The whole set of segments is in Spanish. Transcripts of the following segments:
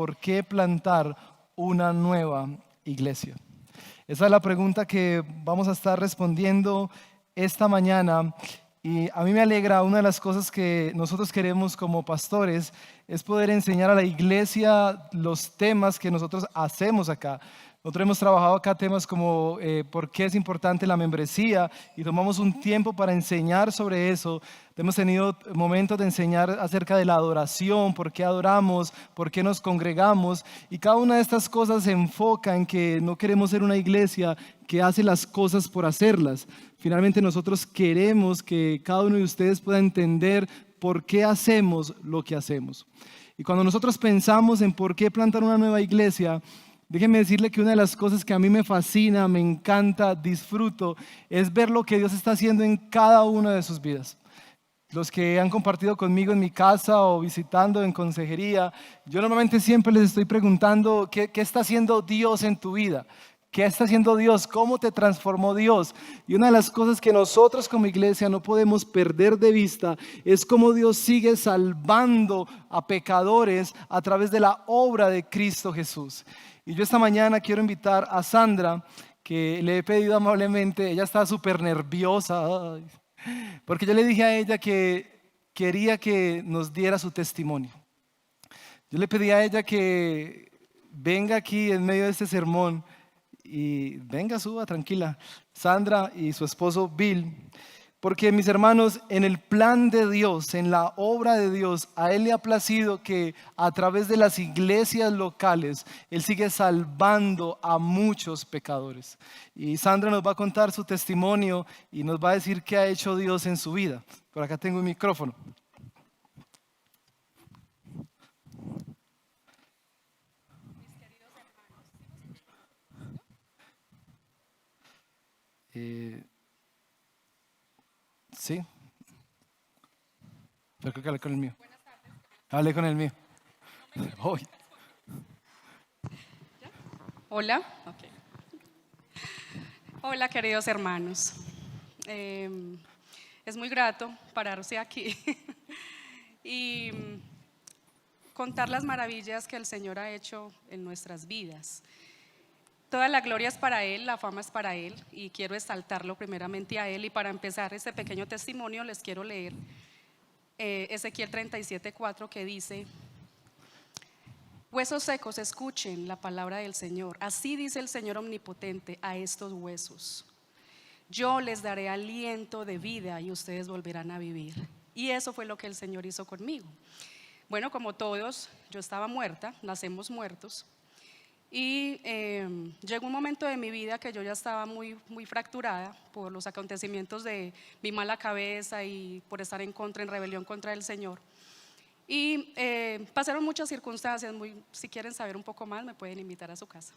¿por qué plantar una nueva iglesia? Esa es la pregunta que vamos a estar respondiendo esta mañana. Y a mí me alegra, una de las cosas que nosotros queremos como pastores es poder enseñar a la iglesia los temas que nosotros hacemos acá. Nosotros hemos trabajado acá temas como por qué es importante la membresía y tomamos un tiempo para enseñar sobre eso. Hemos tenido momentos de enseñar acerca de la adoración, por qué adoramos, por qué nos congregamos, y cada una de estas cosas se enfoca en que no queremos ser una iglesia que hace las cosas por hacerlas. Finalmente nosotros queremos que cada uno de ustedes pueda entender por qué hacemos lo que hacemos. Y cuando nosotros pensamos en por qué plantar una nueva iglesia, déjeme decirle que una de las cosas que a mí me fascina, me encanta, disfruto, es ver lo que Dios está haciendo en cada una de sus vidas. Los que han compartido conmigo en mi casa o visitando en consejería, yo normalmente siempre les estoy preguntando ¿qué está haciendo Dios en tu vida? ¿Qué está haciendo Dios? ¿Cómo te transformó Dios? Y una de las cosas que nosotros como iglesia no podemos perder de vista es cómo Dios sigue salvando a pecadores a través de la obra de Cristo Jesús. Y yo esta mañana quiero invitar a Sandra, que le he pedido amablemente, ella está súper nerviosa, porque yo le dije a ella que quería que nos diera su testimonio. Yo le pedí a ella que venga aquí en medio de este sermón y venga, suba, tranquila, Sandra y su esposo Bill. Porque mis hermanos, en el plan de Dios, en la obra de Dios, a Él le ha placido que a través de las iglesias locales, Él sigue salvando a muchos pecadores. Y Sandra nos va a contar su testimonio y nos va a decir qué ha hecho Dios en su vida. Por acá tengo un micrófono. Sí, pero creo que hablé con el mío. Hablé con el mío. Hoy. Hola. Okay. Hola, queridos hermanos. Es muy grato pararse aquí y contar las maravillas que el Señor ha hecho en nuestras vidas. Toda la gloria es para Él, la fama es para Él, y quiero exaltarlo primeramente a Él. Y para empezar este pequeño testimonio les quiero leer Ezequiel 37:4, que dice: huesos secos, escuchen la palabra del Señor. Así dice el Señor omnipotente a estos huesos: yo les daré aliento de vida y ustedes volverán a vivir. Y eso fue lo que el Señor hizo conmigo. Bueno, como todos, yo estaba muerta, nacemos muertos. Y llegó un momento de mi vida que yo ya estaba muy fracturada por los acontecimientos de mi mala cabeza y por estar en rebelión contra el Señor. Y pasaron muchas circunstancias. Si quieren saber un poco más, me pueden invitar a su casa.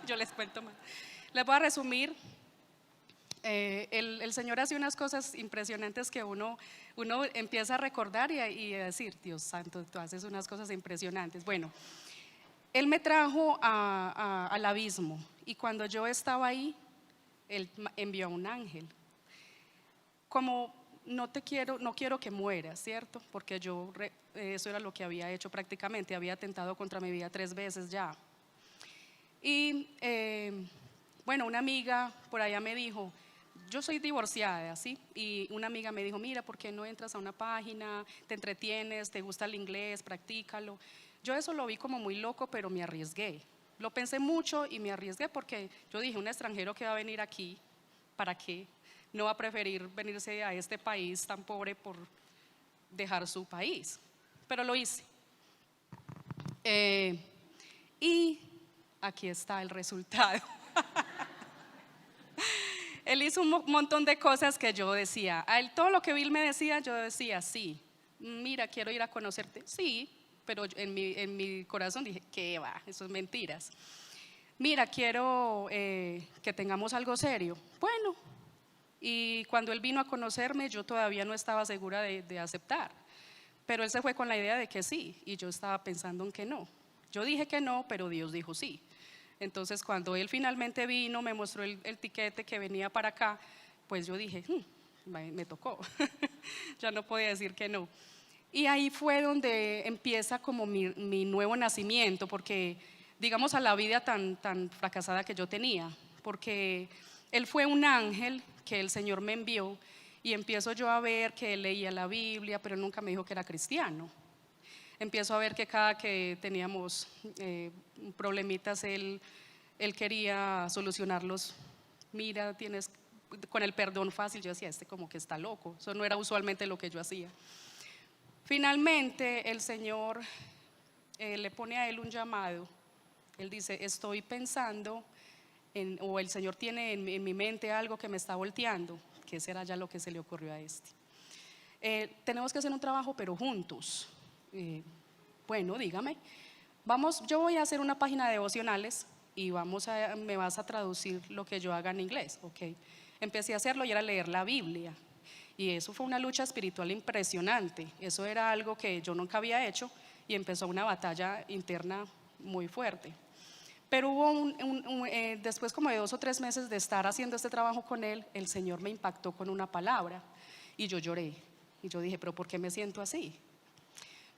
Yo les cuento más. Les voy a resumir. El Señor hace unas cosas impresionantes que uno empieza a recordar y a decir: Dios santo, tú haces unas cosas impresionantes. Bueno, Él me trajo al abismo, y cuando yo estaba ahí, Él envió a un ángel. Como no quiero que mueras, ¿cierto? Porque eso era lo que había hecho prácticamente. Había atentado contra mi vida 3 veces ya. Y bueno, una amiga por allá me dijo, yo soy divorciada, ¿sí? Y una amiga me dijo: mira, ¿por qué no entras a una página, te entretienes, te gusta el inglés, practícalo? Yo eso lo vi como muy loco, pero me arriesgué. Lo pensé mucho y me arriesgué, porque yo dije: un extranjero que va a venir aquí, ¿para qué? No va a preferir venirse a este país tan pobre por dejar su país. Pero lo hice. Y aquí está el resultado. Él hizo un montón de cosas que yo decía. A él, todo lo que Bill me decía, yo decía: sí. Mira, quiero ir a conocerte. Sí, pero en mi corazón dije: ¿qué va? Eso es mentiras. Mira, quiero que tengamos algo serio. Bueno. Y cuando él vino a conocerme, yo todavía no estaba segura de aceptar. Pero él se fue con la idea de que sí, y yo estaba pensando en que no. Yo dije que no, pero Dios dijo sí. Entonces, cuando él finalmente vino, me mostró el tiquete que venía para acá, pues yo dije: me tocó. Ya no podía decir que no. Y ahí fue donde empieza como mi nuevo nacimiento, porque digamos a la vida tan fracasada que yo tenía, porque él fue un ángel que el Señor me envió y empiezo yo a ver que él leía la Biblia, pero él nunca me dijo que era cristiano. Empiezo a ver que cada que teníamos problemitas, él quería solucionarlos. Mira, tienes con el perdón fácil. Yo decía, este como que está loco. Eso no era usualmente lo que yo hacía. Finalmente el Señor le pone a él un llamado. Él dice, estoy pensando o el Señor tiene en mi mente algo que me está volteando. ¿Qué será ya lo que se le ocurrió a este? Tenemos que hacer un trabajo, pero juntos. Bueno, dígame. Yo voy a hacer una página de devocionales y me vas a traducir lo que yo haga en inglés. Ok. Empecé a hacerlo y era leer la Biblia. Y eso fue una lucha espiritual impresionante. Eso era algo que yo nunca había hecho y empezó una batalla interna muy fuerte. Pero hubo después como de 2 o 3 meses de estar haciendo este trabajo con él, el Señor me impactó con una palabra y yo lloré. Y yo dije, pero ¿por qué me siento así?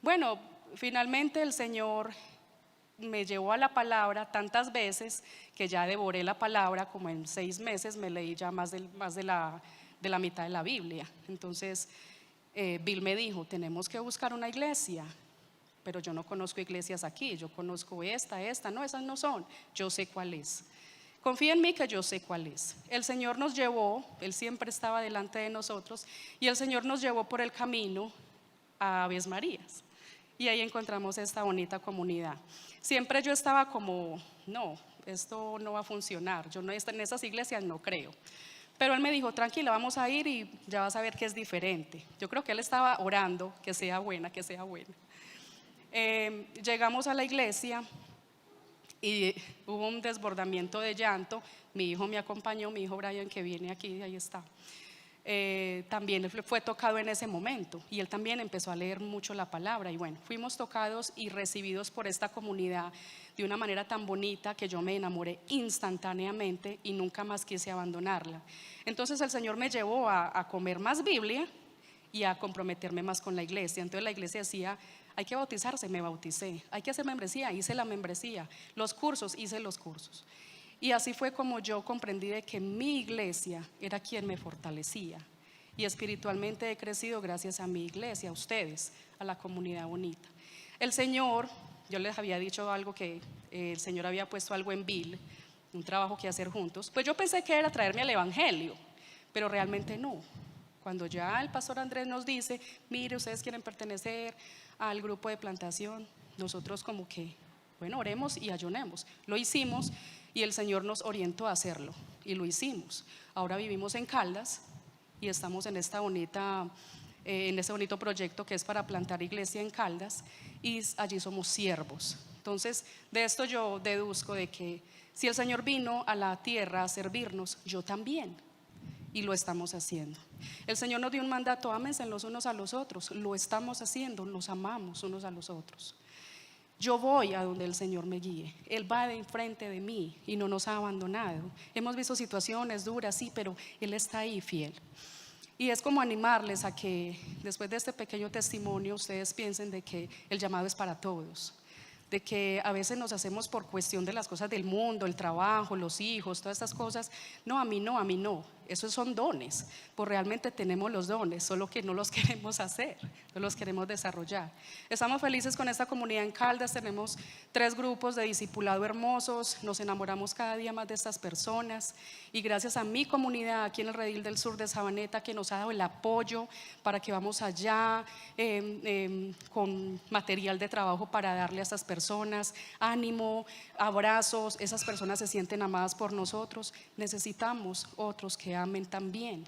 Bueno, finalmente el Señor me llevó a la palabra tantas veces que ya devoré la palabra. Como en 6 meses me leí ya más de la mitad de la Biblia. Entonces Bill me dijo, tenemos que buscar una iglesia. Pero yo no conozco iglesias aquí, yo conozco esta, no, esas no son, yo sé cuál es. Confía en mí que yo sé cuál es. El Señor nos llevó, Él siempre estaba delante de nosotros, y el Señor nos llevó por el camino a Aves Marías. Y ahí encontramos esta bonita comunidad. Siempre yo estaba como, no, esto no va a funcionar, yo no, en esas iglesias no creo. Pero Él me dijo, tranquila, vamos a ir y ya vas a ver que es diferente. Yo creo que Él estaba orando, que sea buena, que sea buena. Llegamos a la iglesia y hubo un desbordamiento de llanto. Mi hijo me acompañó, mi hijo Brian, que viene aquí, ahí está. También fue tocado en ese momento y él también empezó a leer mucho la palabra. Y bueno, fuimos tocados y recibidos por esta comunidad de una manera tan bonita que yo me enamoré instantáneamente y nunca más quise abandonarla. Entonces el Señor me llevó a comer más Biblia y a comprometerme más con la iglesia. Entonces la iglesia decía, hay que bautizarse, me bauticé. Hay que hacer membresía, hice la membresía. Los cursos, hice los cursos. Y así fue como yo comprendí de que mi iglesia era quien me fortalecía. Y espiritualmente he crecido gracias a mi iglesia, a ustedes, a la comunidad bonita. El Señor, yo les había dicho algo que el Señor había puesto algo en Bill, un trabajo que hacer juntos. Pues yo pensé que era traerme al evangelio, pero realmente no. Cuando ya el pastor Andrés nos dice, mire, ustedes quieren pertenecer al grupo de plantación, nosotros como que, bueno, oremos y ayunemos. Lo hicimos y el Señor nos orientó a hacerlo y lo hicimos. Ahora vivimos en Caldas y estamos en este bonito proyecto que es para plantar iglesia en Caldas, y allí somos siervos. Entonces de esto yo deduzco de que si el Señor vino a la tierra a servirnos, yo también. Y lo estamos haciendo. El Señor nos dio un mandato, ámense los unos a los otros. Lo estamos haciendo, nos amamos unos a los otros. Yo voy a donde el Señor me guíe. Él va de enfrente de mí y no nos ha abandonado. Hemos visto situaciones duras, sí, pero Él está ahí fiel. Y es como animarles a que después de este pequeño testimonio ustedes piensen de que el llamado es para todos. De que a veces nos hacemos por cuestión de las cosas del mundo, el trabajo, los hijos, todas estas cosas. No, a mí no. Esos son dones, pues realmente tenemos los dones, solo que no los queremos hacer, no los queremos desarrollar. Estamos felices con esta comunidad en Caldas, tenemos 3 grupos de discipulado hermosos, nos enamoramos cada día más de estas personas, y gracias a mi comunidad aquí en el Redil del Sur de Sabaneta, que nos ha dado el apoyo para que vamos allá con material de trabajo para darle a estas personas ánimo, abrazos. Esas personas se sienten amadas por nosotros. Necesitamos otros que amen también.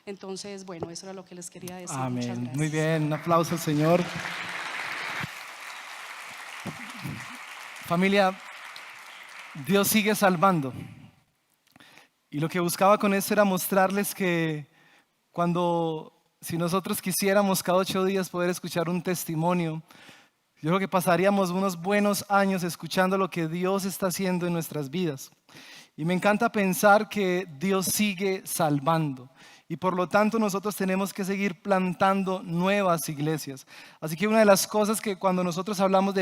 Entonces, bueno, eso era lo que les quería decir. Muchas Amén. gracias. Muy bien, un aplauso al Señor. Familia, Dios sigue salvando. Y lo que buscaba con esto era mostrarles que si nosotros quisiéramos cada 8 días poder escuchar un testimonio, yo creo que pasaríamos unos buenos años escuchando lo que Dios está haciendo en nuestras vidas. Y me encanta pensar que Dios sigue salvando. y por lo tanto nosotros tenemos que seguir plantando nuevas iglesias. Así que una de las cosas que cuando nosotros hablamos de